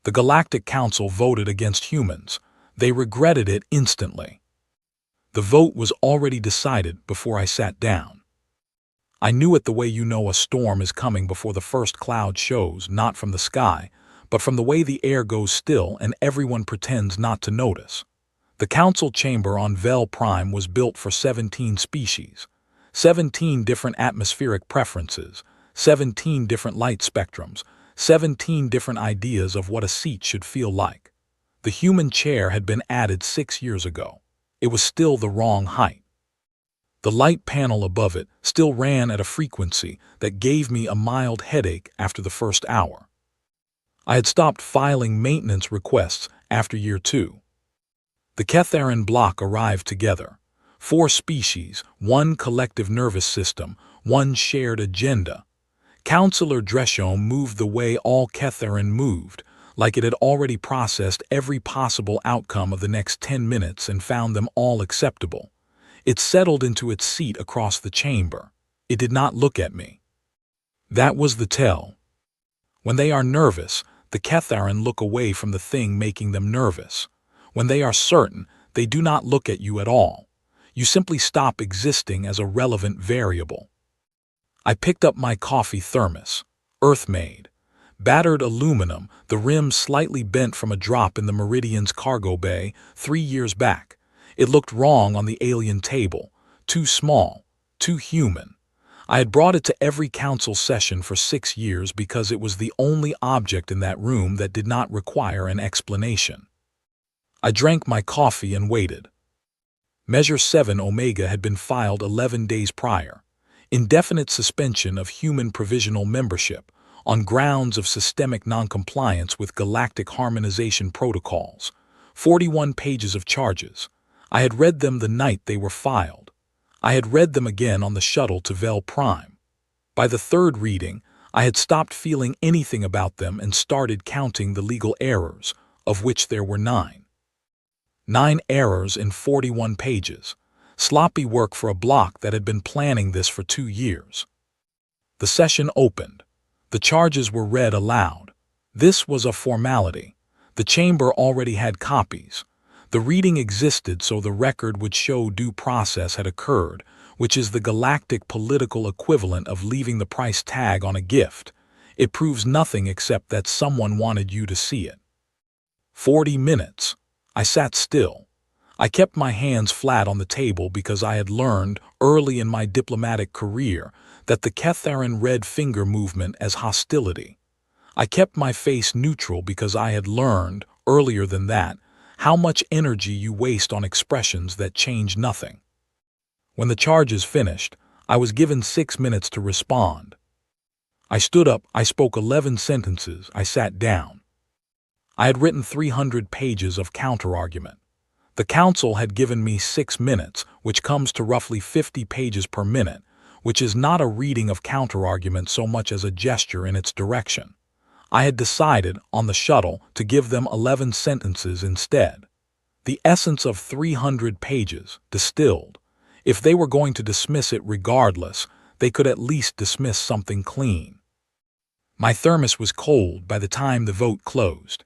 The Galactic Council voted against humans. They regretted it instantly. The vote was already decided before I sat down. I knew it the way you know a storm is coming before the first cloud shows, not from the sky, but from the way the air goes still and everyone pretends not to notice. The council chamber on Vel Prime was built for 17 species, 17 different atmospheric preferences, 17 different light spectrums, 17 different ideas of what a seat should feel like. The human chair had been added 6 years ago. It was still the wrong height. The light panel above it still ran at a frequency that gave me a mild headache after the first hour. I had stopped filing maintenance requests after year 2. The Ketharan block arrived together. 4 species, 1 collective nervous system, 1 shared agenda. Councillor Dreshome moved the way all Ketharan moved, like it had already processed every possible outcome of the next 10 minutes and found them all acceptable. It settled into its seat across the chamber. It did not look at me. That was the tell. When they are nervous, the Ketharan look away from the thing making them nervous. When they are certain, they do not look at you at all. You simply stop existing as a relevant variable. I picked up my coffee thermos, earth-made. Battered aluminum, the rim slightly bent from a drop in the Meridian's cargo bay 3 years back. It looked wrong on the alien table, too small, too human. I had brought it to every council session for 6 years because it was the only object in that room that did not require an explanation. I drank my coffee and waited. Measure 7 Omega had been filed 11 days prior. Indefinite suspension of human provisional membership on grounds of systemic noncompliance with galactic harmonization protocols. 41 pages of charges. I had read them the night they were filed. I had read them again on the shuttle to Vel Prime. By the 3rd reading, I had stopped feeling anything about them and started counting the legal errors, of which there were 9. 9 errors in 41 pages. Sloppy work for a block that had been planning this for 2 years. The session opened. The charges were read aloud. This was a formality. The chamber already had copies. The reading existed so the record would show due process had occurred, which is the galactic political equivalent of leaving the price tag on a gift. It proves nothing except that someone wanted you to see it. 40 minutes. I sat still. I kept my hands flat on the table because I had learned, early in my diplomatic career, that the Ketharan read finger movement as hostility. I kept my face neutral because I had learned, earlier than that, how much energy you waste on expressions that change nothing. When the charges finished, I was given 6 minutes to respond. I stood up, I spoke 11 sentences, I sat down. I had written 300 pages of counterargument. The council had given me 6 minutes, which comes to roughly 50 pages per minute, which is not a reading of counterargument so much as a gesture in its direction. I had decided, on the shuttle, to give them 11 sentences instead. The essence of 300 pages, distilled. If they were going to dismiss it regardless, they could at least dismiss something clean. My thermos was cold by the time the vote closed.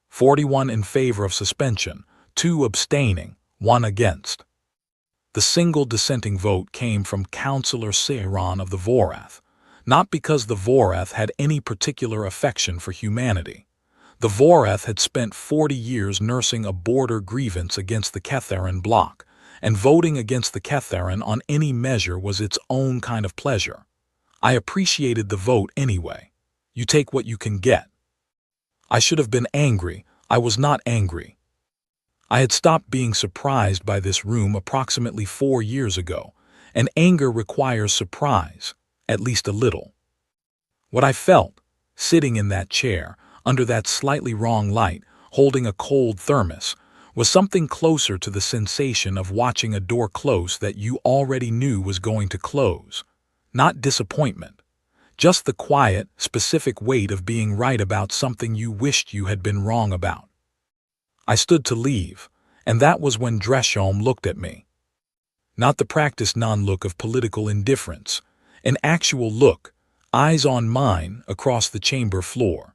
41 in favor of suspension, 2 abstaining, 1 against. The single dissenting vote came from Councillor Seiran of the Vorath, not because the Vorath had any particular affection for humanity. The Vorath had spent 40 years nursing a border grievance against the Ketharan bloc, and voting against the Ketharan on any measure was its own kind of pleasure. I appreciated the vote anyway. You take what you can get. I should have been angry. I was not angry. I had stopped being surprised by this room approximately 4 years ago, and anger requires surprise, at least a little. What I felt, sitting in that chair, under that slightly wrong light, holding a cold thermos, was something closer to the sensation of watching a door close that you already knew was going to close. Not disappointment, just the quiet, specific weight of being right about something you wished you had been wrong about. I stood to leave, and that was when Dreshome looked at me. Not the practiced non-look of political indifference, an actual look, eyes on mine, across the chamber floor.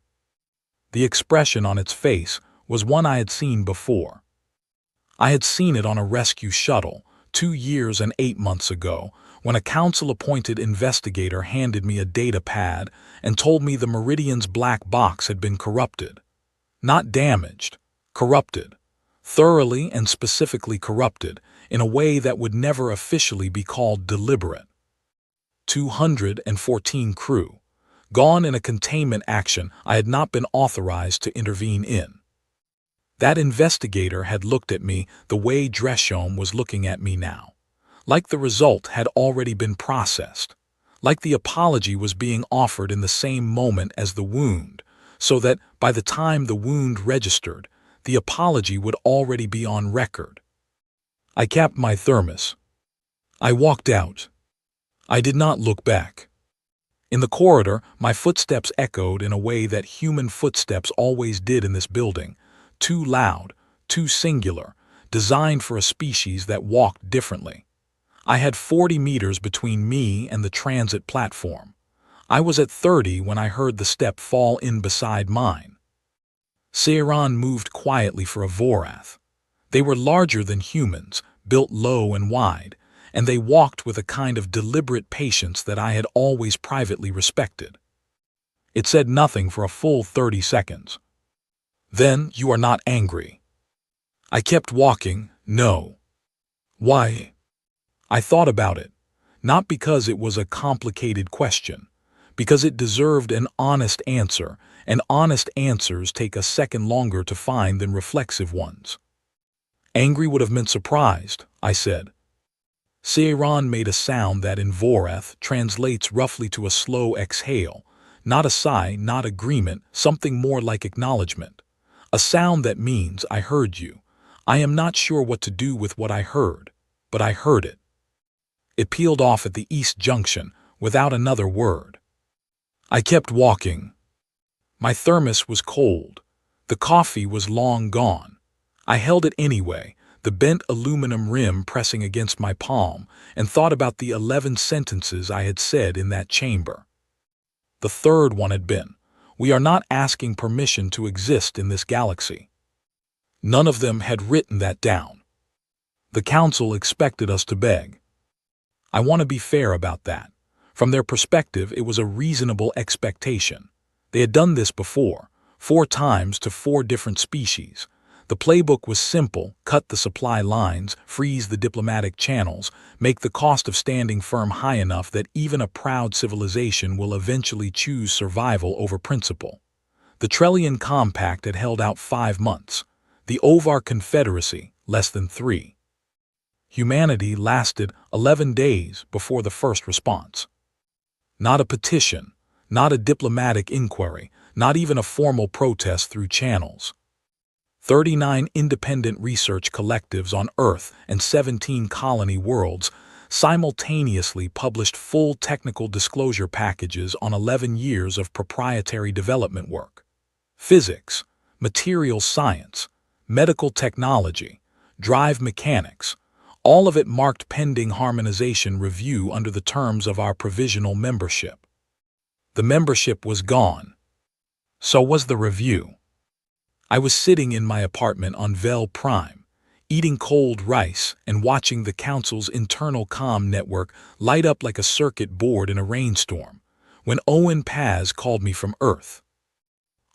The expression on its face was one I had seen before. I had seen it on a rescue shuttle 2 years and 8 months ago when a council-appointed investigator handed me a data pad and told me the Meridian's black box had been corrupted. Not damaged, corrupted. Thoroughly and specifically corrupted in a way that would never officially be called deliberate. 214 crew, gone in a containment action I had not been authorized to intervene in. That investigator had looked at me the way Dreshome was looking at me now. Like the result had already been processed. Like the apology was being offered in the same moment as the wound, so that by the time the wound registered, the apology would already be on record. I capped my thermos. I walked out. I did not look back. In the corridor, my footsteps echoed in a way that human footsteps always did in this building. Too loud, too singular, designed for a species that walked differently. I had 40 meters between me and the transit platform. I was at 30 when I heard the step fall in beside mine. Seiran moved quietly for a Vorath. They were larger than humans, built low and wide, and they walked with a kind of deliberate patience that I had always privately respected. It said nothing for a full 30 seconds. Then, you are not angry. I kept walking, no. Why? I thought about it, not because it was a complicated question, because it deserved an honest answer, and honest answers take a second longer to find than reflexive ones. Angry would have meant surprised, I said. Seiran made a sound that in Vorath translates roughly to a slow exhale, not a sigh, not agreement, something more like acknowledgement. A sound that means I heard you. I am not sure what to do with what I heard, but I heard it. It peeled off at the East Junction without another word. I kept walking. My thermos was cold. The coffee was long gone. I held it anyway, the bent aluminum rim pressing against my palm, and thought about the 11 sentences I had said in that chamber. The third one had been, "We are not asking permission to exist in this galaxy." None of them had written that down. The council expected us to beg. I want to be fair about that. From their perspective, it was a reasonable expectation. They had done this before, 4 times to 4 different species. The playbook was simple: cut the supply lines, freeze the diplomatic channels, make the cost of standing firm high enough that even a proud civilization will eventually choose survival over principle. The Trellian Compact had held out 5 months. The Ovar Confederacy, less than 3. Humanity lasted 11 days before the first response. Not a petition, not a diplomatic inquiry, not even a formal protest through channels. 39 independent research collectives on Earth and 17 colony worlds simultaneously published full technical disclosure packages on 11 years of proprietary development work. Physics, material science, medical technology, drive mechanics, all of it marked pending harmonization review under the terms of our provisional membership. The membership was gone. So was the review. I was sitting in my apartment on Vel Prime, eating cold rice and watching the council's internal comm network light up like a circuit board in a rainstorm, when Owen Paz called me from Earth.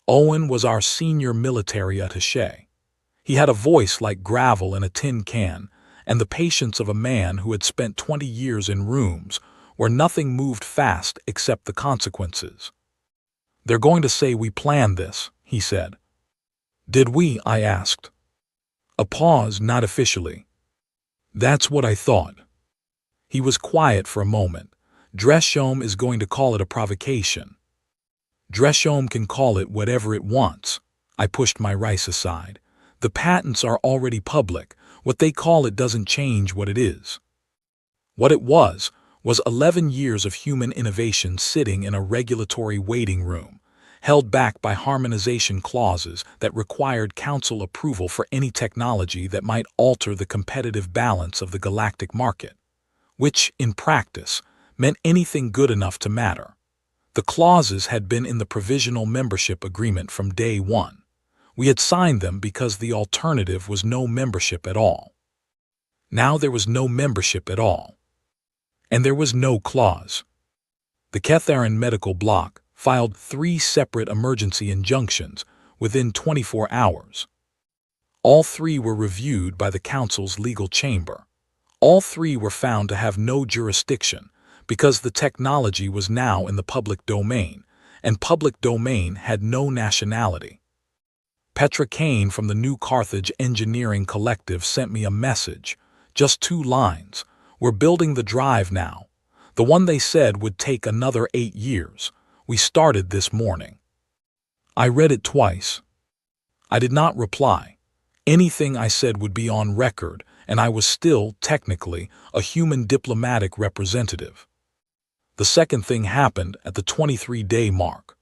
Owen was our senior military attaché. He had a voice like gravel in a tin can, and the patience of a man who had spent 20 years in rooms where nothing moved fast except the consequences. "They're going to say we planned this," he said. "Did we?" I asked. A pause, not officially. "That's what I thought." He was quiet for a moment. "Dreshome is going to call it a provocation." "Dreshome can call it whatever it wants." I pushed my rice aside. "The patents are already public. What they call it doesn't change what it is." What it was 11 years of human innovation sitting in a regulatory waiting room, held back by harmonization clauses that required council approval for any technology that might alter the competitive balance of the galactic market, which, in practice, meant anything good enough to matter. The clauses had been in the provisional membership agreement from day one. We had signed them because the alternative was no membership at all. Now there was no membership at all. And there was no clause. The Ketharan medical block filed 3 separate emergency injunctions within 24 hours. All 3 were reviewed by the council's legal chamber. All 3 were found to have no jurisdiction because the technology was now in the public domain, and public domain had no nationality. Petra Kane from the New Carthage Engineering Collective sent me a message, just 2 lines. We're building the drive now. The one they said would take another 8 years. We started this morning. I read it twice. I did not reply. Anything I said would be on record, and I was still, technically, a human diplomatic representative. The second thing happened at the 23-day mark.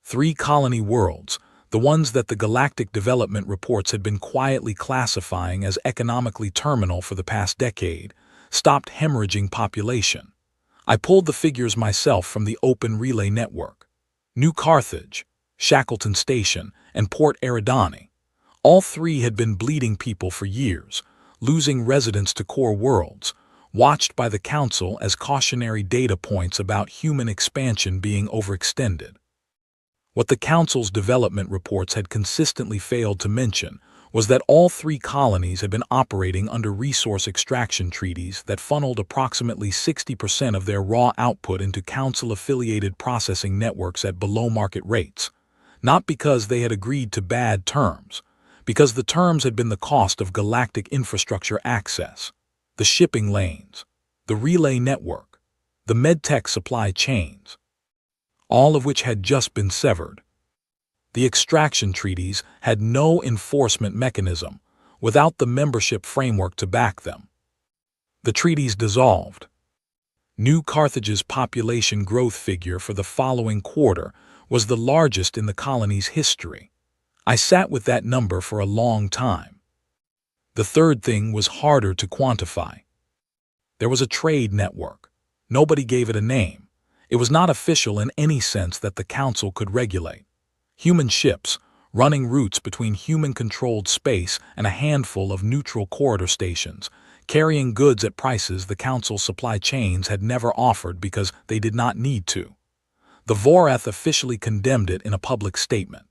3 colony worlds, the ones that the Galactic development reports had been quietly classifying as economically terminal for the past decade, stopped hemorrhaging population. I pulled the figures myself from the Open Relay Network. New Carthage, Shackleton Station, and Port Eridani. All 3 had been bleeding people for years, losing residents to core worlds, watched by the Council as cautionary data points about human expansion being overextended. What the Council's development reports had consistently failed to mention was that all 3 colonies had been operating under resource extraction treaties that funneled approximately 60% of their raw output into Council-affiliated processing networks at below-market rates, not because they had agreed to bad terms, because the terms had been the cost of galactic infrastructure access, the shipping lanes, the relay network, the medtech supply chains, all of which had just been severed. The extraction treaties had no enforcement mechanism without the membership framework to back them. The treaties dissolved. New Carthage's population growth figure for the following quarter was the largest in the colony's history. I sat with that number for a long time. The third thing was harder to quantify. There was a trade network. Nobody gave it a name. It was not official in any sense that the Council could regulate. Human ships, running routes between human-controlled space and a handful of neutral corridor stations, carrying goods at prices the Council's supply chains had never offered because they did not need to. The Vorath officially condemned it in a public statement.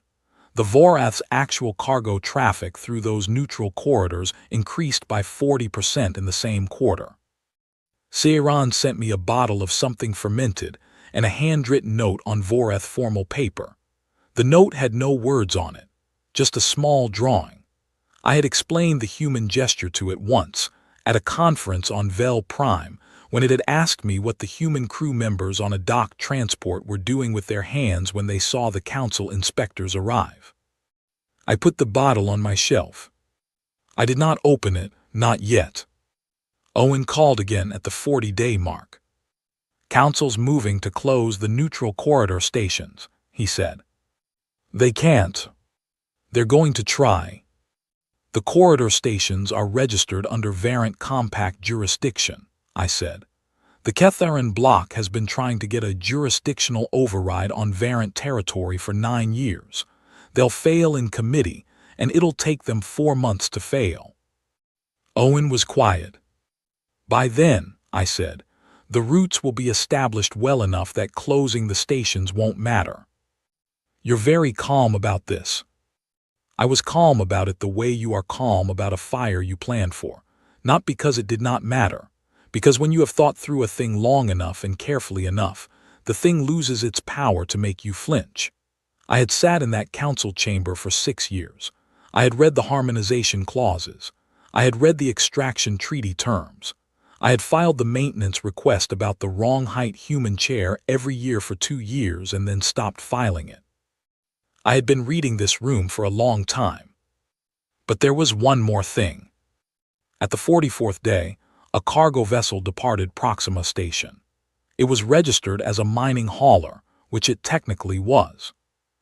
The Vorath's actual cargo traffic through those neutral corridors increased by 40% in the same quarter. Seiran sent me a bottle of something fermented and a handwritten note on Vorath formal paper. The note had no words on it, just a small drawing. I had explained the human gesture to it once, at a conference on Vel Prime, when it had asked me what the human crew members on a dock transport were doing with their hands when they saw the Council inspectors arrive. I put the bottle on my shelf. I did not open it, not yet. Owen called again at the 40-day mark. Council's moving to close the neutral corridor stations, he said. They can't. They're going to try. The corridor stations are registered under Variant Compact jurisdiction, I said. The Ketharan bloc has been trying to get a jurisdictional override on Variant territory for 9 years. They'll fail in committee, and it'll take them 4 months to fail. Owen was quiet. By then, I said, the routes will be established well enough that closing the stations won't matter. You're very calm about this. I was calm about it the way you are calm about a fire you planned for, not because it did not matter, because when you have thought through a thing long enough and carefully enough, the thing loses its power to make you flinch. I had sat in that council chamber for 6 years. I had read the harmonization clauses. I had read the extraction treaty terms. I had filed the maintenance request about the wrong height human chair every year for 2 years and then stopped filing it. I had been reading this room for a long time. But there was one more thing. At the 44th day, a cargo vessel departed Proxima Station. It was registered as a mining hauler, which it technically was.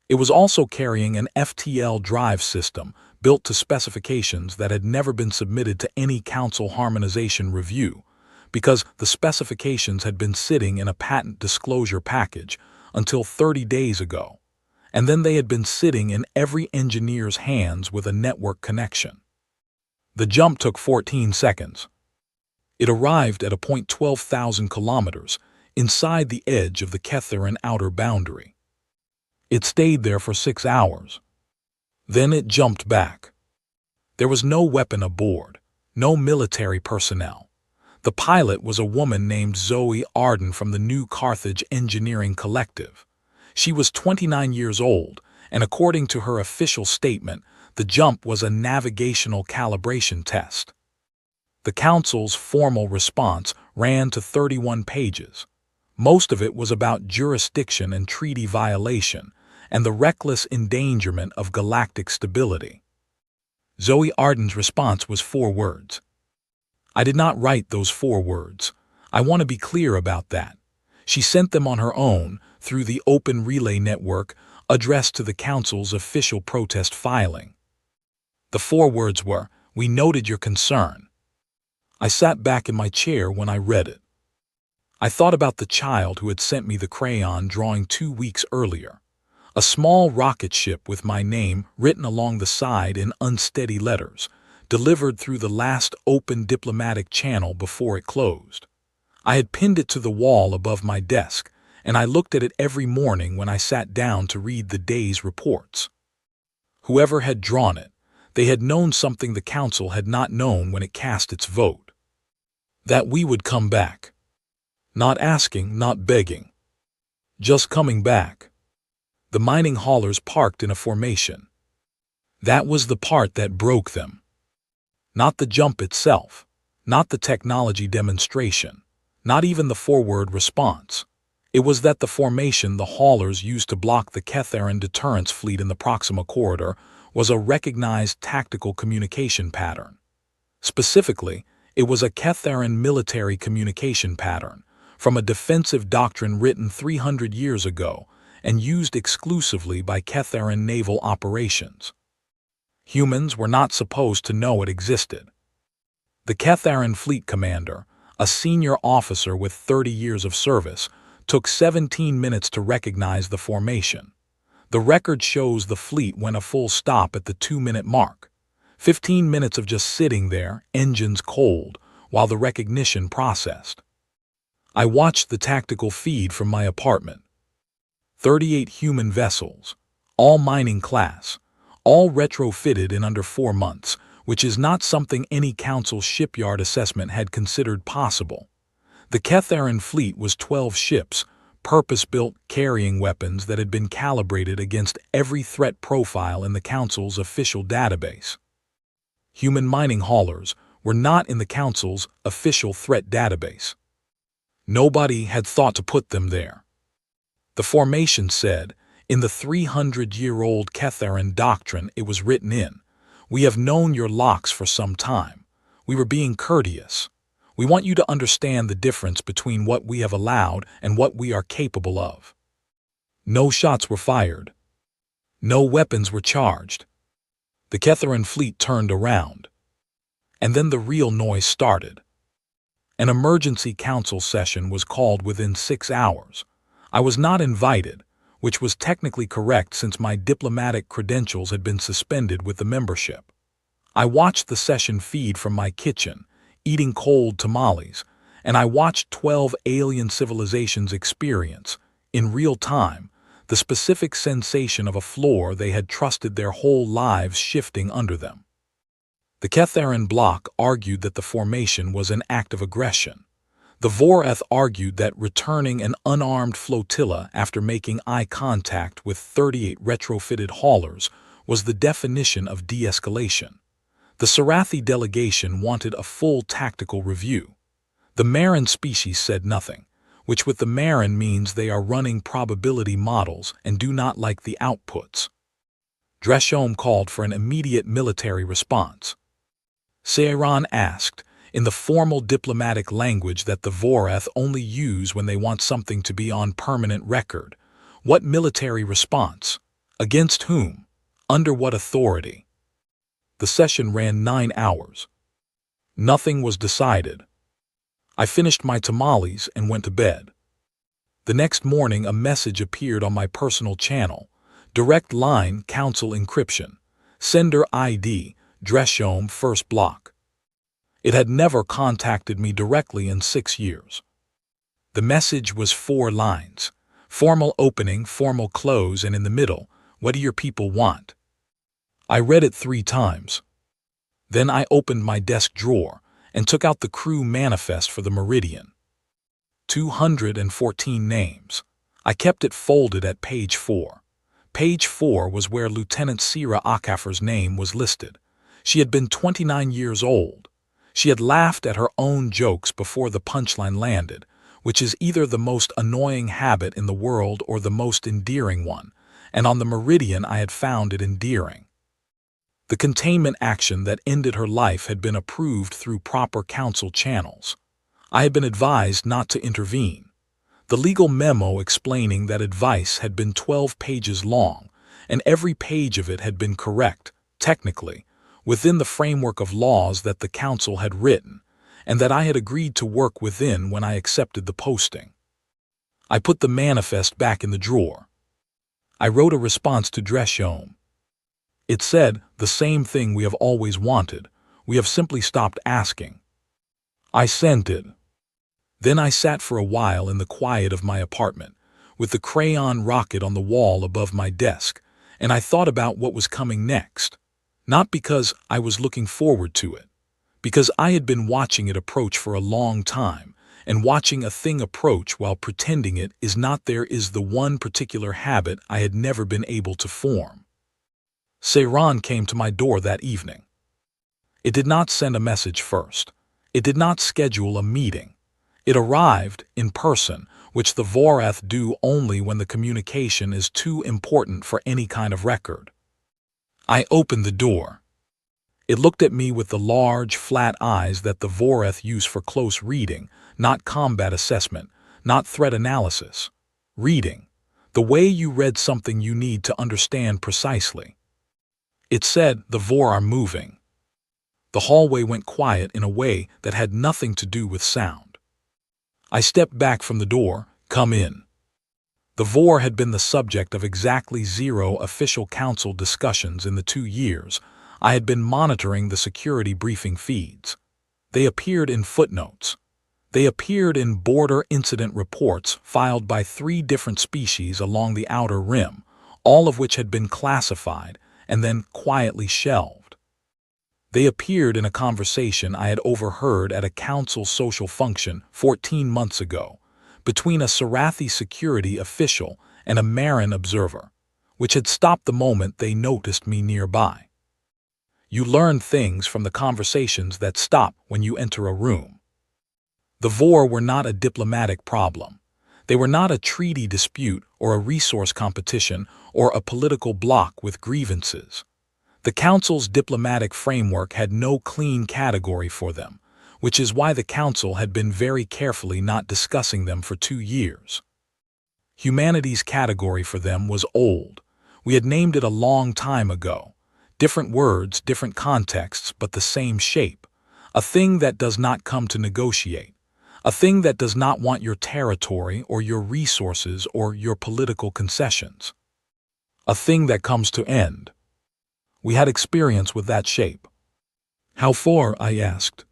It was also carrying an FTL drive system built to specifications that had never been submitted to any council harmonization review, because the specifications had been sitting in a patent disclosure package until 30 days ago, and then they had been sitting in every engineer's hands with a network connection. The jump took 14 seconds. It arrived at a point 12,000 kilometers inside the edge of the Ketharan outer boundary. It stayed there for 6 hours. Then it jumped back. There was no weapon aboard, no military personnel. The pilot was a woman named Zoe Arden from the New Carthage Engineering Collective. She was 29 years old, and according to her official statement, the jump was a navigational calibration test. The Council's formal response ran to 31 pages. Most of it was about jurisdiction and treaty violation, and the reckless endangerment of galactic stability. Zoe Arden's response was 4 words. I did not write those 4 words. I want to be clear about that. She sent them on her own through the Open Relay Network addressed to the Council's official protest filing. The 4 words were, "We noted your concern." I sat back in my chair when I read it. I thought about the child who had sent me the crayon drawing 2 weeks earlier. A small rocket ship with my name written along the side in unsteady letters, delivered through the last open diplomatic channel before it closed. I had pinned it to the wall above my desk, and I looked at it every morning when I sat down to read the day's reports. Whoever had drawn it, they had known something the Council had not known when it cast its vote. That we would come back. Not asking, not begging. Just coming back. The mining haulers parked in a formation. That was the part that broke them. Not the jump itself, not the technology demonstration, not even the forward response. It was that the formation the haulers used to block the Ketharan deterrence fleet in the Proxima Corridor was a recognized tactical communication pattern. Specifically, it was a Ketharan military communication pattern from a defensive doctrine written 300 years ago and used exclusively by Ketharan naval operations. Humans were not supposed to know it existed. The Ketharan fleet commander, a senior officer with 30 years of service, took 17 minutes to recognize the formation. The record shows the fleet went a full stop at the 2-minute mark. 15 minutes of just sitting there, engines cold, while the recognition processed. I watched the tactical feed from my apartment. 38 human vessels, all mining class, all retrofitted in under 4 months, which is not something any Council shipyard assessment had considered possible. The Ketharan fleet was 12 ships, purpose-built carrying weapons that had been calibrated against every threat profile in the Council's official database. Human mining haulers were not in the Council's official threat database. Nobody had thought to put them there. The formation said, in the 300-year-old Ketharan doctrine it was written in, "We have known your locks for some time. We were being courteous. We want you to understand the difference between what we have allowed and what we are capable of." No shots were fired. No weapons were charged. The Ketharan fleet turned around. And then the real noise started. An emergency council session was called within 6 hours. I was not invited, which was technically correct since my diplomatic credentials had been suspended with the membership. I watched the session feed from my kitchen, eating cold tamales, and I watched 12 alien civilizations experience, in real time, the specific sensation of a floor they had trusted their whole lives shifting under them. The Ketharan bloc argued that the formation was an act of aggression. The Voreth argued that returning an unarmed flotilla after making eye contact with 38 retrofitted haulers was the definition of de-escalation. The Sarathi delegation wanted a full tactical review. The Marin species said nothing, which with the Marin means they are running probability models and do not like the outputs. Dreshome called for an immediate military response. Seiran asked, in the formal diplomatic language that the Voreth only use when they want something to be on permanent record, what military response? Against whom? Under what authority? The session ran 9 hours. Nothing was decided. I finished my tamales and went to bed. The next morning a message appeared on my personal channel. Direct line council encryption. Sender ID, Dreshome first block. It had never contacted me directly in 6 years. The message was 4 lines. Formal opening, formal close, and in the middle, what do your people want? I read it 3 times. Then I opened my desk drawer and took out the crew manifest for the Meridian. 214 names. I kept it folded at page 4. Page 4 was where Lieutenant Sira Akafer's name was listed. She had been 29 years old. She had laughed at her own jokes before the punchline landed, which is either the most annoying habit in the world or the most endearing one, and on the Meridian I had found it endearing. The containment action that ended her life had been approved through proper council channels. I had been advised not to intervene. The legal memo explaining that advice had been 12 pages long, and every page of it had been correct, technically, within the framework of laws that the council had written, and that I had agreed to work within when I accepted the posting. I put the manifest back in the drawer. I wrote a response to Dreshome. It said, the same thing we have always wanted. We have simply stopped asking. I sent it. Then I sat for a while in the quiet of my apartment, with the crayon rocket on the wall above my desk, and I thought about what was coming next. Not because I was looking forward to it, because I had been watching it approach for a long time, and watching a thing approach while pretending it is not there is the one particular habit I had never been able to form. Seiran came to my door that evening. It did not send a message first. It did not schedule a meeting. It arrived in person, which the Vorath do only when the communication is too important for any kind of record. I opened the door. It looked at me with the large, flat eyes that the Vorath use for close reading, not combat assessment, not threat analysis. Reading. The way you read something you need to understand precisely. It said, the Vor are moving. The hallway went quiet in a way that had nothing to do with sound. I stepped back from the door, come in. The Vor had been the subject of exactly 0 official council discussions in the 2 years I had been monitoring the security briefing feeds. They appeared in footnotes. They appeared in border incident reports filed by 3 different species along the outer rim, all of which had been classified and then quietly shelved. They appeared in a conversation I had overheard at a council social function 14 months ago between a Sarathi security official and a Marin observer, which had stopped the moment they noticed me nearby. You learn things from the conversations that stop when you enter a room. The Vor were not a diplomatic problem. They were not a treaty dispute or a resource competition or a political bloc with grievances. The Council's diplomatic framework had no clean category for them, which is why the Council had been very carefully not discussing them for 2 years. Humanity's category for them was old. We had named it a long time ago. Different words, different contexts, but the same shape. A thing that does not come to negotiate. A thing that does not want your territory or your resources or your political concessions. A thing that comes to end. We had experience with that shape. How far? I asked.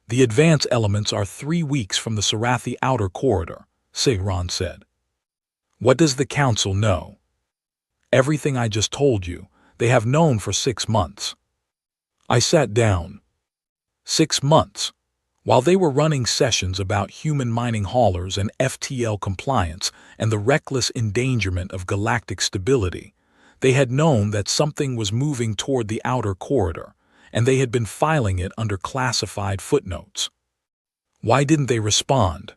The advance elements are 3 weeks from the Sarathi outer corridor, Seiran said. What does the Council know? Everything I just told you. They have known for 6 months. I sat down. 6 months. While they were running sessions about human mining haulers and FTL compliance and the reckless endangerment of galactic stability, they had known that something was moving toward the outer corridor, and they had been filing it under classified footnotes. Why didn't they respond?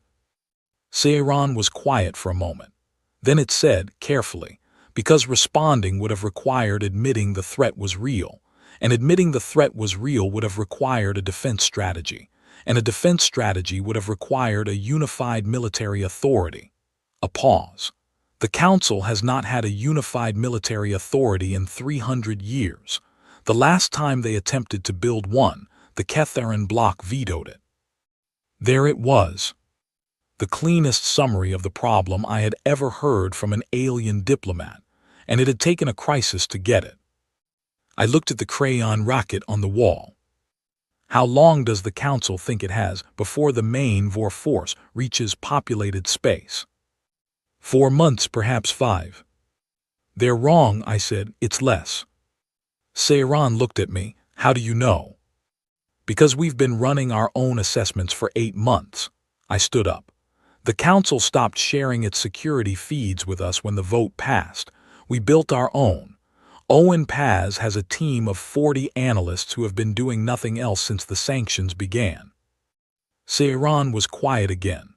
Seiran was quiet for a moment. Then it said, carefully, because responding would have required admitting the threat was real, and admitting the threat was real would have required a defense strategy, and a defense strategy would have required a unified military authority. A pause. The Council has not had a unified military authority in 300 years. The last time they attempted to build one, the Ketharan bloc vetoed it. There it was. The cleanest summary of the problem I had ever heard from an alien diplomat, and it had taken a crisis to get it. I looked at the crayon rocket on the wall. How long does the Council think it has before the main Vor force reaches populated space? 4 months, perhaps 5. They're wrong, I said. It's less. Seiran looked at me. How do you know? Because we've been running our own assessments for 8 months. I stood up. The Council stopped sharing its security feeds with us when the vote passed. We built our own. Owen Paz has a team of 40 analysts who have been doing nothing else since the sanctions began. Seiran was quiet again.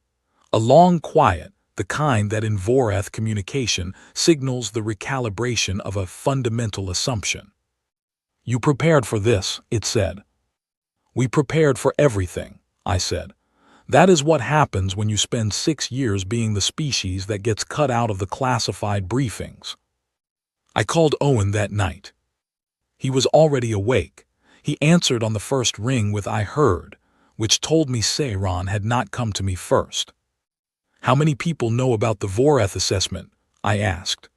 A long quiet, the kind that in Voreth communication signals the recalibration of a fundamental assumption. You prepared for this, it said. We prepared for everything, I said. That is what happens when you spend 6 years being the species that gets cut out of the classified briefings. I called Owen that night. He was already awake. He answered on the first ring with "I heard," which told me Seiran had not come to me first. How many people know about the Voreth assessment? I asked.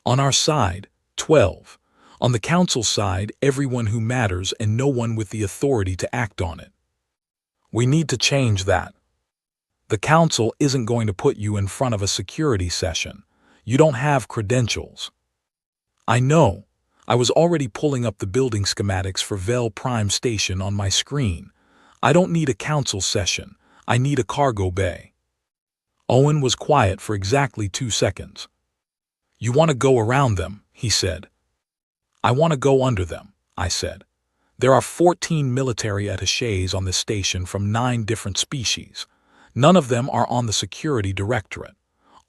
On our side, 12. On the Council side, everyone who matters and no one with the authority to act on it. We need to change that. The Council isn't going to put you in front of a security session. You don't have credentials. I know. I was already pulling up the building schematics for Vel Prime Station on my screen. I don't need a Council session. I need a cargo bay. Owen was quiet for exactly 2 seconds. You want to go around them, he said. I want to go under them, I said. There are 14 military attachés on this station from 9 different species. None of them are on the security directorate.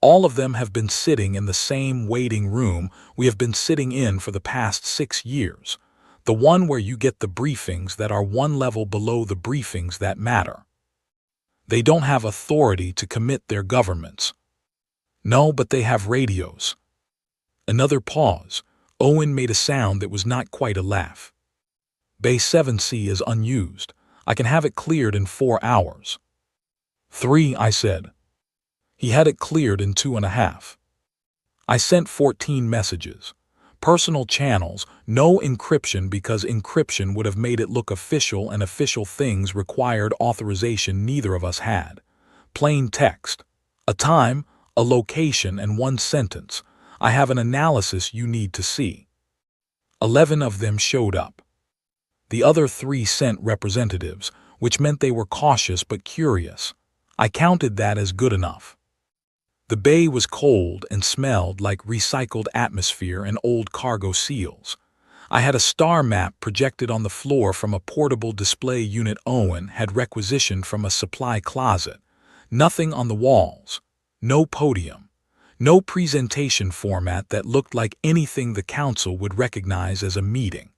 All of them have been sitting in the same waiting room we have been sitting in for the past 6 years, the one where you get the briefings that are 1 level below the briefings that matter. They don't have authority to commit their governments. No, but they have radios. Another pause. Owen made a sound that was not quite a laugh. Bay 7C is unused. I can have it cleared in 4 hours. 3, I said. He had it cleared in 2.5. I sent 14 messages. Personal channels, no encryption because encryption would have made it look official and official things required authorization neither of us had. Plain text. A time, a location, and 1 sentence. I have an analysis you need to see. 11 of them showed up. The other 3 sent representatives, which meant they were cautious but curious. I counted that as good enough. The bay was cold and smelled like recycled atmosphere and old cargo seals. I had a star map projected on the floor from a portable display unit Owen had requisitioned from a supply closet. Nothing on the walls. No podium. No presentation format that looked like anything the Council would recognize as a meeting.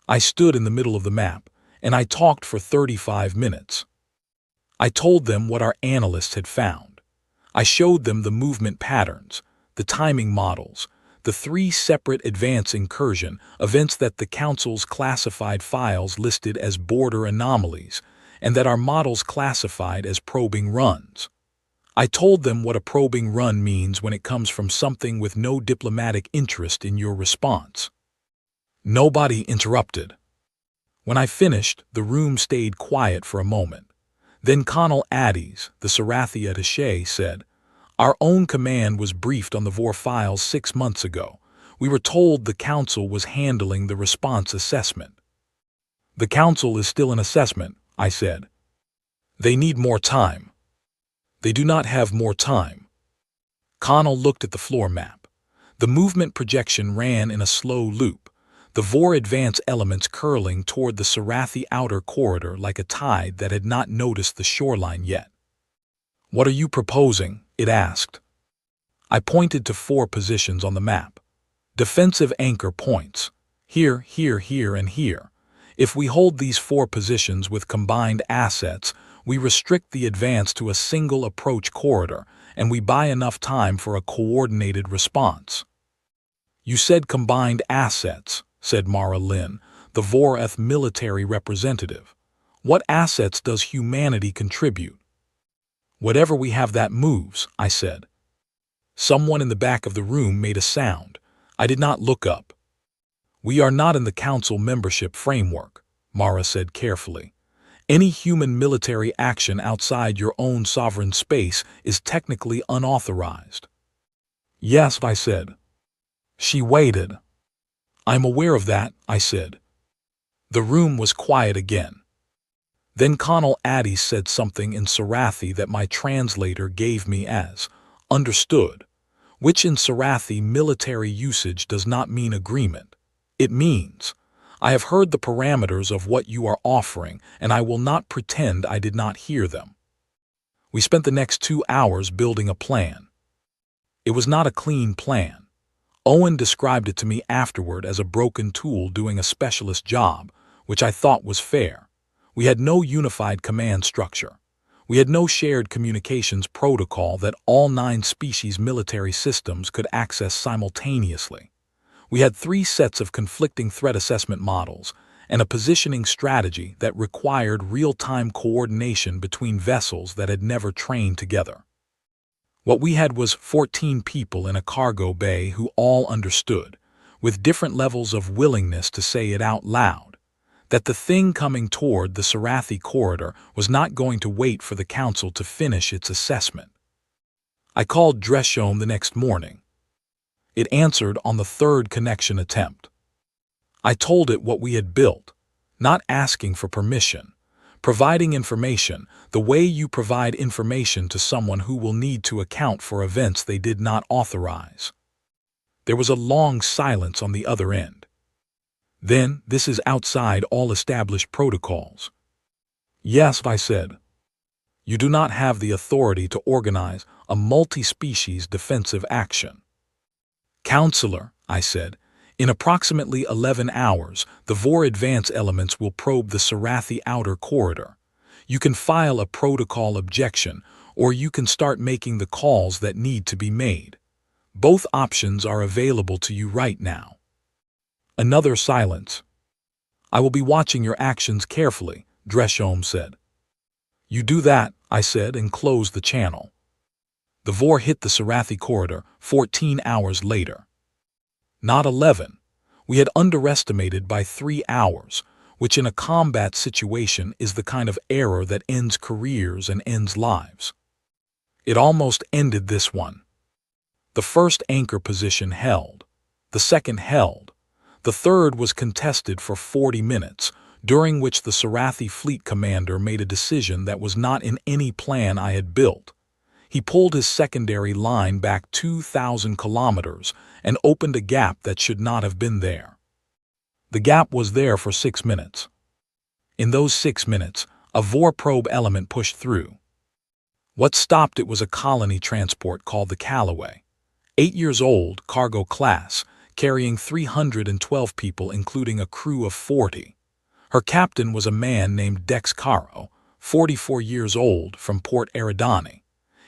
I stood in the middle of the map, and I talked for 35 minutes. I told them what our analysts had found. I showed them the movement patterns, the timing models, the 3 separate advance incursion events that the Council's classified files listed as border anomalies, and that our models classified as probing runs. I told them what a probing run means when it comes from something with no diplomatic interest in your response. Nobody interrupted. When I finished, the room stayed quiet for a moment. Then Colonel Addies, the Sarathi attaché, said, "Our own command was briefed on the Vor files 6 months ago. We were told the Council was handling the response assessment." "The Council is still in assessment," I said. "They need more time." "They do not have more time." Connell looked at the floor map. The movement projection ran in a slow loop, the Vor advance elements curling toward the Sarathi outer corridor like a tide that had not noticed the shoreline yet. "What are you proposing?" it asked. I pointed to 4 positions on the map. Defensive anchor points. Here, here, here, and here. If we hold these 4 positions with combined assets, we restrict the advance to a single approach corridor, and we buy enough time for a coordinated response. "You said combined assets," said Mara Lin, the Voreth military representative. "What assets does humanity contribute?" Whatever we have that moves, I said. Someone in the back of the room made a sound. I did not look up. We are not in the council membership framework, Mara said carefully. Any human military action outside your own sovereign space is technically unauthorized. Yes, I said. She waited. I'm aware of that, I said. The room was quiet again. Then Colonel Addy said something in Sarathi that my translator gave me as understood, which in Sarathi military usage does not mean agreement. It means, I have heard the parameters of what you are offering, and I will not pretend I did not hear them. We spent the next 2 hours building a plan. It was not a clean plan. Owen described it to me afterward as a broken tool doing a specialist job, which I thought was fair. We had no unified command structure. We had no shared communications protocol that all 9 species military systems could access simultaneously. We had 3 sets of conflicting threat assessment models and a positioning strategy that required real-time coordination between vessels that had never trained together. What we had was 14 people in a cargo bay who all understood, with different levels of willingness to say it out loud, that the thing coming toward the Sarathi corridor was not going to wait for the council to finish its assessment. I called Dreshome the next morning. It answered on the 3rd connection attempt. I told it what we had built, not asking for permission, providing information the way you provide information to someone who will need to account for events they did not authorize. There was a long silence on the other end. Then, this is outside all established protocols. Yes, I said. You do not have the authority to organize a multi-species defensive action. Counselor, I said, in approximately 11 hours, the VOR advance elements will probe the Sarathi outer corridor. You can file a protocol objection, or you can start making the calls that need to be made. Both options are available to you right now. Another silence. I will be watching your actions carefully, Dreshome said. You do that, I said, and closed the channel. The VOR hit the Sarathi corridor 14 hours later. Not 11. We had underestimated by 3 hours, which in a combat situation is the kind of error that ends careers and ends lives. It almost ended this one. The first anchor position held. The second held. The third was contested for 40 minutes, during which the Sarathi fleet commander made a decision that was not in any plan I had built. He pulled his secondary line back 2,000 kilometers and opened a gap that should not have been there. The gap was there for 6 minutes. In those 6 minutes, a VOR probe element pushed through. What stopped it was a colony transport called the Callaway. 8 years old, cargo class, carrying 312 people including a crew of 40. Her captain was a man named Dex Caro, 44 years old, from Port Eridani.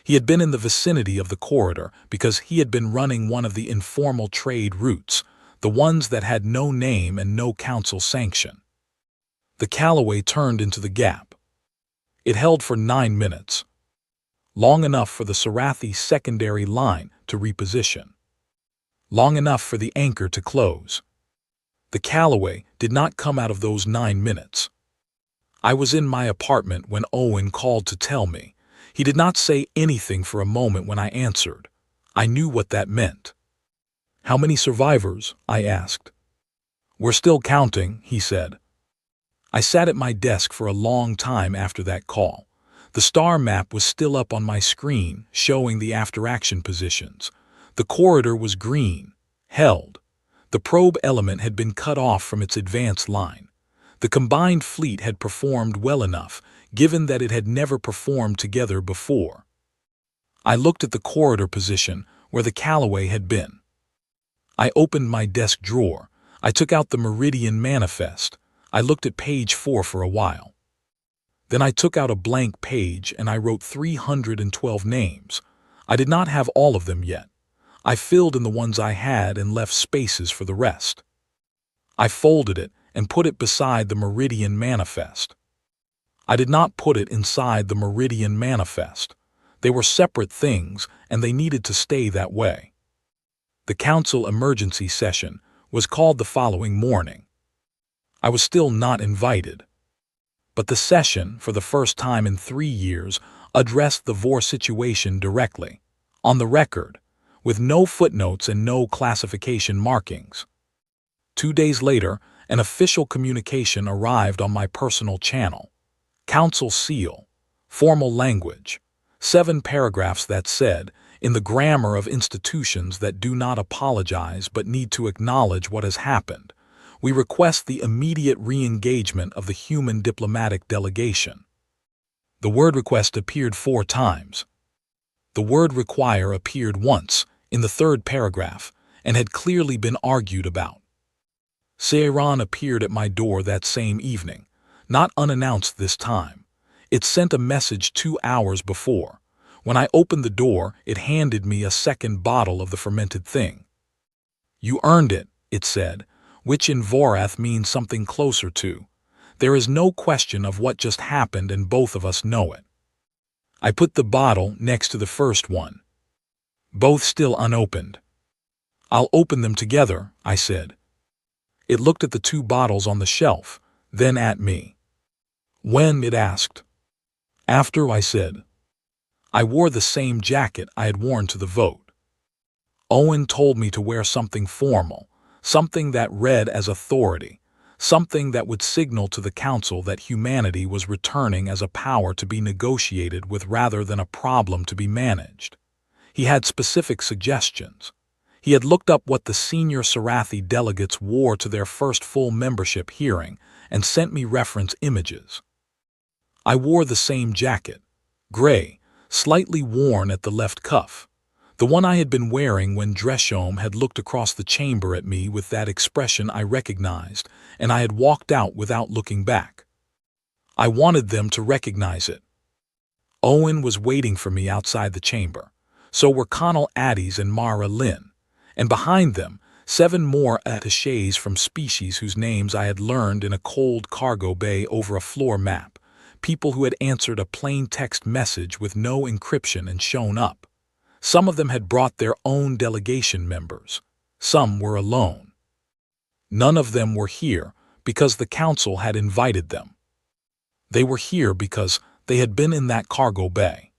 He had been in the vicinity of the corridor because he had been running one of the informal trade routes, the ones that had no name and no council sanction. The Callaway turned into the gap. It held for 9 minutes, long enough for the Sarathi secondary line to reposition, long enough for the anchor to close. The Callaway did not come out of those 9 minutes. I was in my apartment when Owen called to tell me. He did not say anything for a moment when I answered. I knew what that meant. How many survivors? I asked. We're still counting, he said. I sat at my desk for a long time after that call. The star map was still up on my screen, showing the after-action positions. The corridor was green, held. The probe element had been cut off from its advance line. The combined fleet had performed well enough, given that it had never performed together before. I looked at the corridor position where the Callaway had been. I opened my desk drawer. I took out the Meridian Manifest. I looked at page 4 for a while. Then I took out a blank page and I wrote 312 names. I did not have all of them yet. I filled in the ones I had and left spaces for the rest. I folded it and put it beside the Meridian Manifest. I did not put it inside the Meridian Manifest. They were separate things, and they needed to stay that way. The council emergency session was called the following morning. I was still not invited. But the session, for the first time in 3 years, addressed the Vor situation directly, on the record, with no footnotes and no classification markings. 2 days later, an official communication arrived on my personal channel. Council seal, formal language, 7 paragraphs that said, in the grammar of institutions that do not apologize but need to acknowledge what has happened, we request the immediate re-engagement of the human diplomatic delegation. The word request appeared 4 times. The word require appeared once, in the 3rd paragraph, and had clearly been argued about. Seiran appeared at my door that same evening, not unannounced this time. It sent a message 2 hours before. When I opened the door, it handed me a second bottle of the fermented thing. You earned it, it said, which in Vorath means something closer to. There is no question of what just happened and both of us know it. I put the bottle next to the first one. Both still unopened. I'll open them together, I said. It looked at the 2 bottles on the shelf, then at me. When? It asked. After, I said. I wore the same jacket I had worn to the vote. Owen told me to wear something formal, something that read as authority, something that would signal to the council that humanity was returning as a power to be negotiated with rather than a problem to be managed. He had specific suggestions. He had looked up what the senior Sarathi delegates wore to their first full membership hearing and sent me reference images. I wore the same jacket, gray, slightly worn at the left cuff, the one I had been wearing when Dreshome had looked across the chamber at me with that expression I recognized, and I had walked out without looking back. I wanted them to recognize it. Owen was waiting for me outside the chamber. So were Connell Addies and Mara Lynn, and behind them, 7 more attachés from species whose names I had learned in a cold cargo bay over a floor map, people who had answered a plain text message with no encryption and shown up. Some of them had brought their own delegation members. Some were alone. None of them were here because the council had invited them. They were here because they had been in that cargo bay.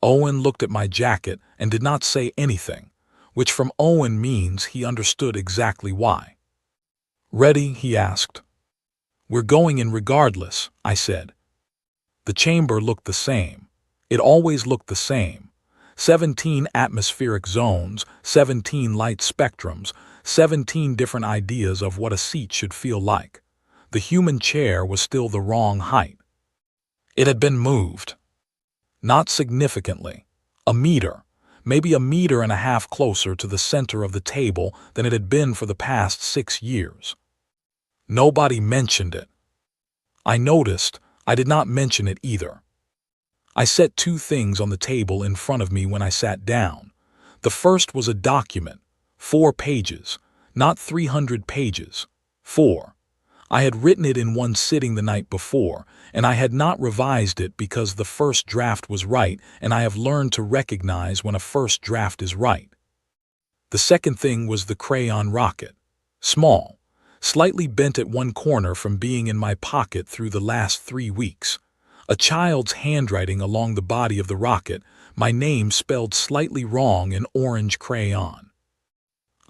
Owen looked at my jacket and did not say anything, which from Owen means he understood exactly why. Ready? He asked. We're going in regardless, I said. The chamber looked the same. It always looked the same. 17 atmospheric zones, 17 light spectrums, 17 different ideas of what a seat should feel like. The human chair was still the wrong height. It had been moved. Not significantly. A meter, maybe a meter and a half closer to the center of the table than it had been for the past 6 years. Nobody mentioned it. I noticed I did not mention it either. I set 2 things on the table in front of me when I sat down. The first was a document, 4 pages, not 300 pages, 4. I had written it in one sitting the night before, and I had not revised it because the first draft was right, and I have learned to recognize when a first draft is right. The second thing was the crayon rocket. Small, slightly bent at one corner from being in my pocket through the last 3 weeks. A child's handwriting along the body of the rocket, my name spelled slightly wrong in orange crayon.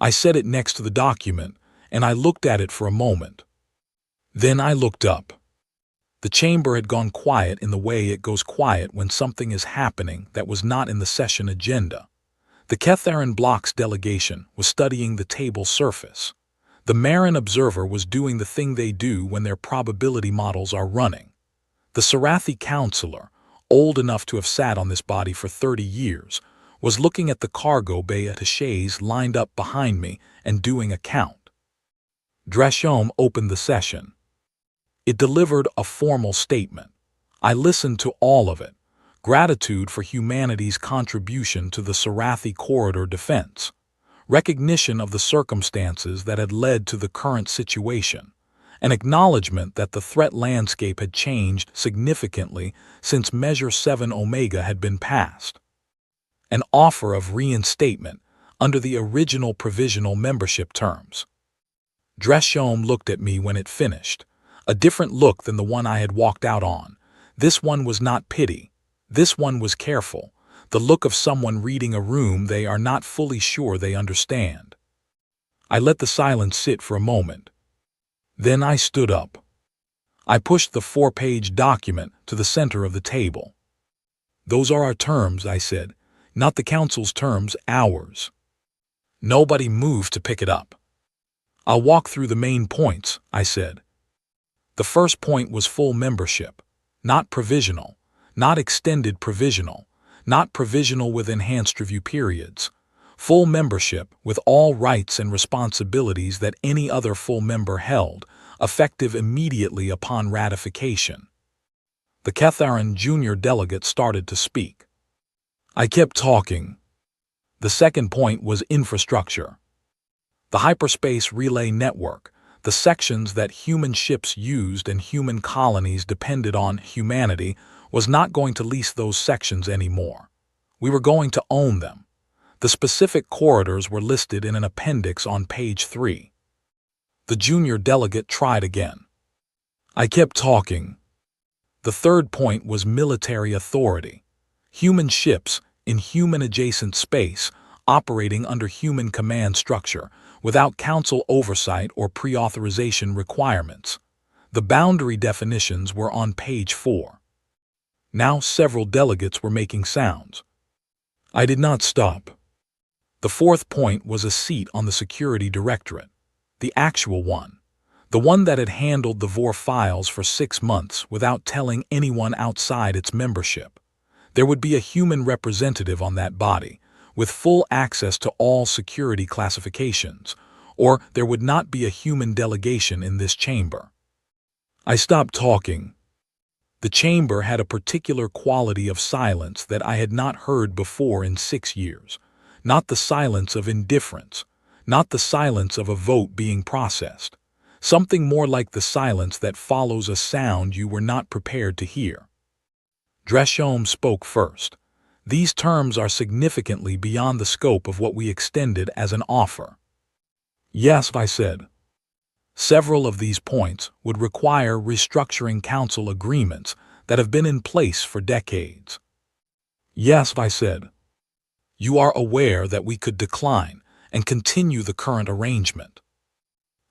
I set it next to the document, and I looked at it for a moment. Then I looked up. The chamber had gone quiet in the way it goes quiet when something is happening that was not in the session agenda. The Ketharan Block's delegation was studying the table surface. The Marin observer was doing the thing they do when their probability models are running. The Sarathi counselor, old enough to have sat on this body for 30 years, was looking at the cargo bay attachés lined up behind me and doing a count. Dreshome opened the session. It delivered a formal statement. I listened to all of it. Gratitude for humanity's contribution to the Sarathi corridor defense. Recognition of the circumstances that had led to the current situation. an acknowledgement that the threat landscape had changed significantly since Measure 7 Omega had been passed. An offer of reinstatement under the original provisional membership terms. Dreshome looked at me when it finished, a different look than the one I had walked out on. This one was not pity. This one was careful, the look of someone reading a room they are not fully sure they understand. I let the silence sit for a moment. Then I stood up. I pushed the 4-page document to the center of the table. "Those are our terms," I said, "not the Council's terms, ours." Nobody moved to pick it up. "I'll walk through the main points," I said. The first point was full membership, not provisional, not extended provisional, not provisional with enhanced review periods. Full membership with all rights and responsibilities that any other full member held, effective immediately upon ratification. The Catharan junior delegate started to speak. I kept talking. The second point was infrastructure. The hyperspace relay network, the sections that human ships used and human colonies depended on humanity, was not going to lease those sections anymore. We were going to own them. The specific corridors were listed in an appendix on page 3. The junior delegate tried again. I kept talking. The third point was military authority. Human ships in human-adjacent space, operating under human command structure, without council oversight or pre-authorization requirements. The boundary definitions were on page 4. Now several delegates were making sounds. I did not stop. The fourth point was a seat on the Security Directorate, the actual one, the one that had handled the VOR files for 6 months without telling anyone outside its membership. There would be a human representative on that body, with full access to all security classifications, or there would not be a human delegation in this chamber. I stopped talking. The chamber had a particular quality of silence that I had not heard before in 6 years. Not the silence of indifference, not the silence of a vote being processed. Something more like the silence that follows a sound you were not prepared to hear. Dreshome spoke first. These terms are significantly beyond the scope of what we extended as an offer. Yes, I said. Several of these points would require restructuring council agreements that have been in place for decades. Yes, I said. You are aware that we could decline and continue the current arrangement.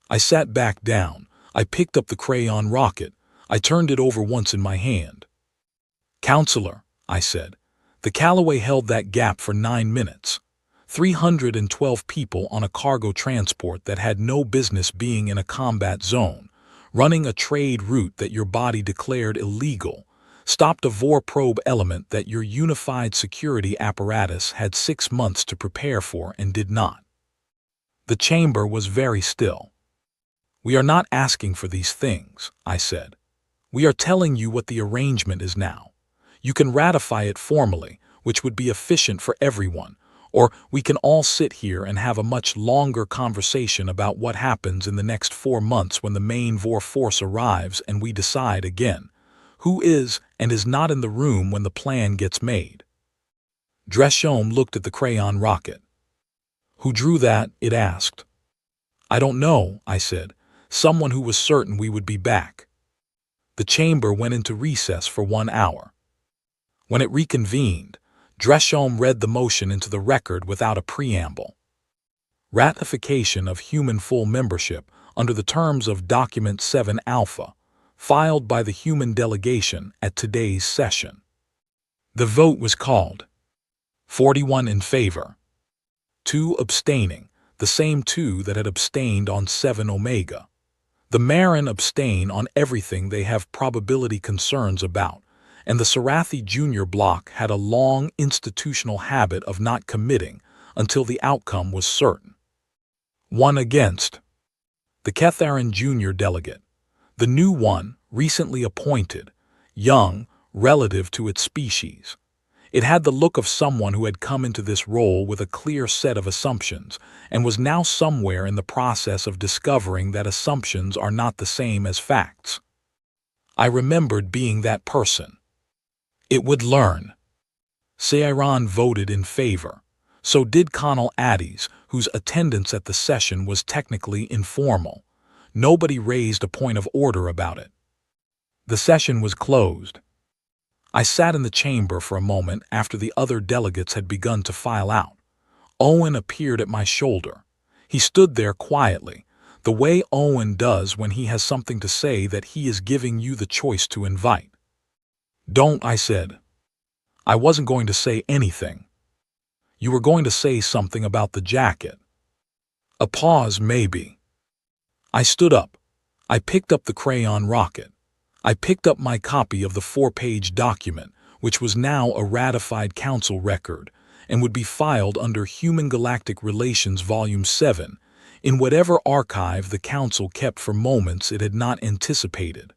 I sat back down. I picked up the crayon rocket. I turned it over once in my hand. Counselor, I said, the Callaway held that gap for 9 minutes. 312 people on a cargo transport that had no business being in a combat zone, running a trade route that your body declared illegal, stopped a VOR probe element that your unified security apparatus had 6 months to prepare for and did not. The chamber was very still. We are not asking for these things, I said. We are telling you what the arrangement is now. You can ratify it formally, which would be efficient for everyone, or we can all sit here and have a much longer conversation about what happens in the next 4 months when the main VOR force arrives and we decide again who is and is not in the room when the plan gets made. Dreshome looked at the crayon rocket. Who drew that? It asked. I don't know, I said. Someone who was certain we would be back. The chamber went into recess for 1 hour. When it reconvened, Dreshome read the motion into the record without a preamble. Ratification of human full membership under the terms of Document 7 Alpha, filed by the human delegation at today's session. The vote was called. 41 in favor. 2 abstaining, the same 2 that had abstained on 7 Omega. The Marin abstain on everything they have probability concerns about, and the Sarathi Junior block had a long institutional habit of not committing until the outcome was certain. 1 against. The Catharan Junior delegate, the new one, recently appointed, young, relative to its species. It had the look of someone who had come into this role with a clear set of assumptions and was now somewhere in the process of discovering that assumptions are not the same as facts. I remembered being that person. It would learn. Sci-Fi voted in favor. So did Connell Addies, whose attendance at the session was technically informal. Nobody raised a point of order about it. The session was closed. I sat in the chamber for a moment after the other delegates had begun to file out. Owen appeared at my shoulder. He stood there quietly, the way Owen does when he has something to say that he is giving you the choice to invite. "Don't," I said. "I wasn't going to say anything." "You were going to say something about the jacket." A pause, maybe. I stood up. I picked up the crayon rocket. I picked up my copy of the 4-page document, which was now a ratified council record, and would be filed under Human Galactic Relations Volume 7, in whatever archive the council kept for moments it had not anticipated.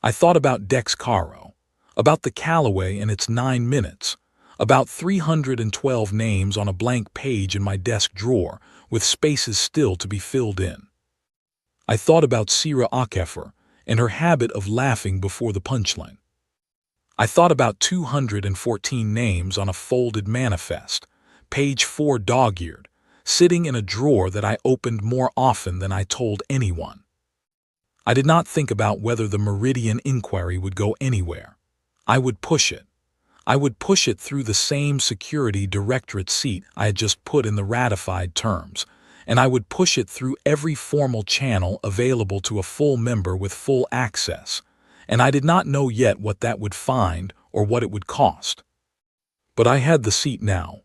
I thought about Dex Caro, about the Callaway and its 9 minutes, about 312 names on a blank page in my desk drawer, with spaces still to be filled in. I thought about Sira Akefer and her habit of laughing before the punchline. I thought about 214 names on a folded manifest, page 4 dog-eared, sitting in a drawer that I opened more often than I told anyone. I did not think about whether the Meridian inquiry would go anywhere. I would push it. I would push it through the same security directorate seat I had just put in the ratified terms, and I would push it through every formal channel available to a full member with full access, and I did not know yet what that would find or what it would cost. But I had the seat now.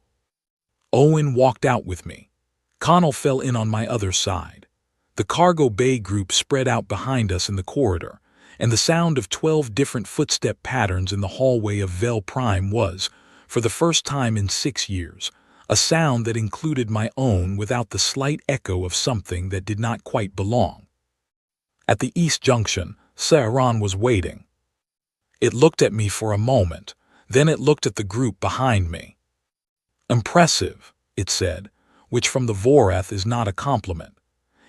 Owen walked out with me. Connell fell in on my other side. The cargo bay group spread out behind us in the corridor, and the sound of 12 different footstep patterns in the hallway of Vel Prime was, for the first time in 6 years, a sound that included my own without the slight echo of something that did not quite belong. At the East Junction, Sci-Fi was waiting. It looked at me for a moment, then it looked at the group behind me. "Impressive," it said, which from the Vorath is not a compliment.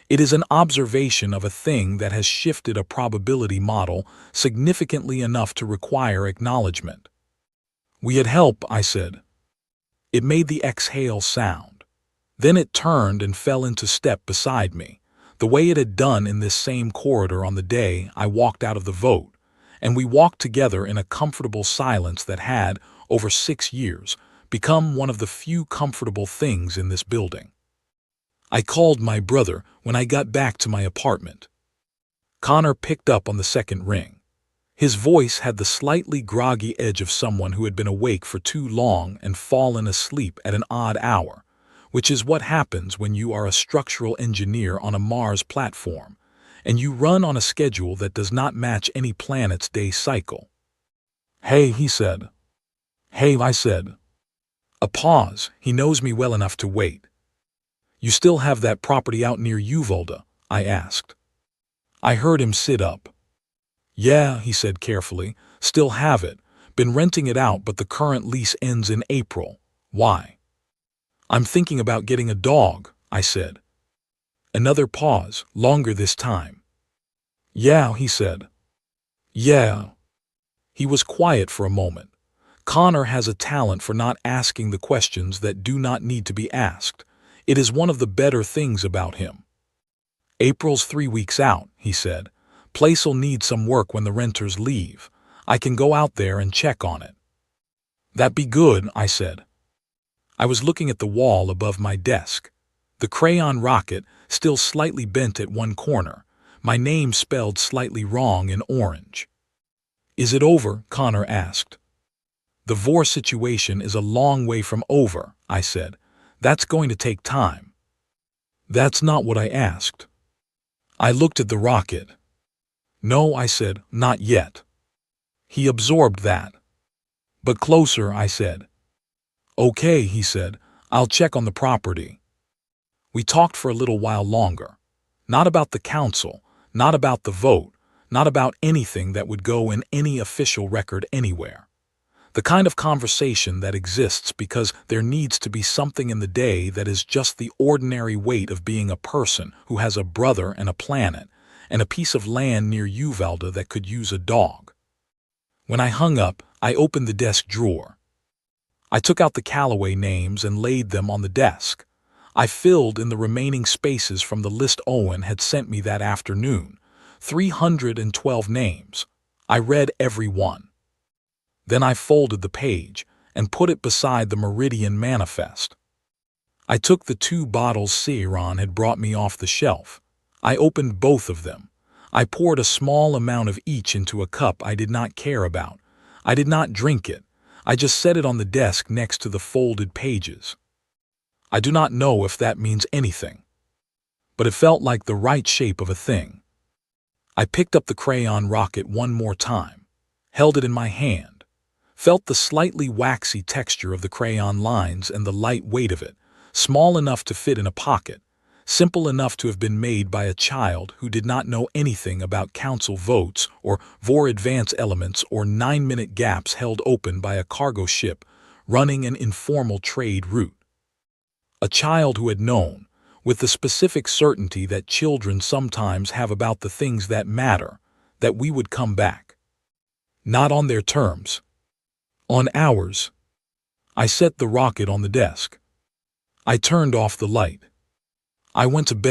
It is an observation of a thing that has shifted a probability model significantly enough to require acknowledgement. "We had help," I said. It made the exhale sound. Then it turned and fell into step beside me, the way it had done in this same corridor on the day I walked out of the vote, and we walked together in a comfortable silence that had, over 6 years, become one of the few comfortable things in this building. I called my brother when I got back to my apartment. Connor picked up on the second ring. His voice had the slightly groggy edge of someone who had been awake for too long and fallen asleep at an odd hour, which is what happens when you are a structural engineer on a Mars platform, and you run on a schedule that does not match any planet's day cycle. "Hey," he said. "Hey," I said. A pause. He knows me well enough to wait. "You still have that property out near Uvalde?" I asked. I heard him sit up. "Yeah," he said carefully, "still have it. Been renting it out, but the current lease ends in April. Why?" "I'm thinking about getting a dog," I said. Another pause, longer this time. "Yeah," he said. "Yeah." He was quiet for a moment. Connor has a talent for not asking the questions that do not need to be asked. It is one of the better things about him. "April's 3 weeks out," he said. "Place'll need some work when the renters leave. I can go out there and check on it." "That'd be good," I said. I was looking at the wall above my desk. The crayon rocket, still slightly bent at one corner, my name spelled slightly wrong in orange. "Is it over?" Connor asked. "The Vor situation is a long way from over," I said. "That's going to take time." "That's not what I asked." I looked at the rocket. "No," I said, "not yet." He absorbed that. "But closer," I said. "Okay," he said, "I'll check on the property." We talked for a little while longer. Not about the council, not about the vote, not about anything that would go in any official record anywhere. The kind of conversation that exists because there needs to be something in the day that is just the ordinary weight of being a person who has a brother and a planet, and a piece of land near Uvalde that could use a dog. When I hung up, I opened the desk drawer. I took out the Callaway names and laid them on the desk. I filled in the remaining spaces from the list Owen had sent me that afternoon. 312 names. I read every one. Then I folded the page and put it beside the Meridian Manifest. I took the 2 bottles Ciron had brought me off the shelf. I opened both of them. I poured a small amount of each into a cup I did not care about. I did not drink it. I just set it on the desk next to the folded pages. I do not know if that means anything, but it felt like the right shape of a thing. I picked up the crayon rocket one more time, held it in my hand, felt the slightly waxy texture of the crayon lines and the light weight of it, small enough to fit in a pocket, simple enough to have been made by a child who did not know anything about council votes or VOR advance elements or 9-minute gaps held open by a cargo ship running an informal trade route. A child who had known, with the specific certainty that children sometimes have about the things that matter, that we would come back. Not on their terms. On ours. I set the rocket on the desk. I turned off the light. I went to bed.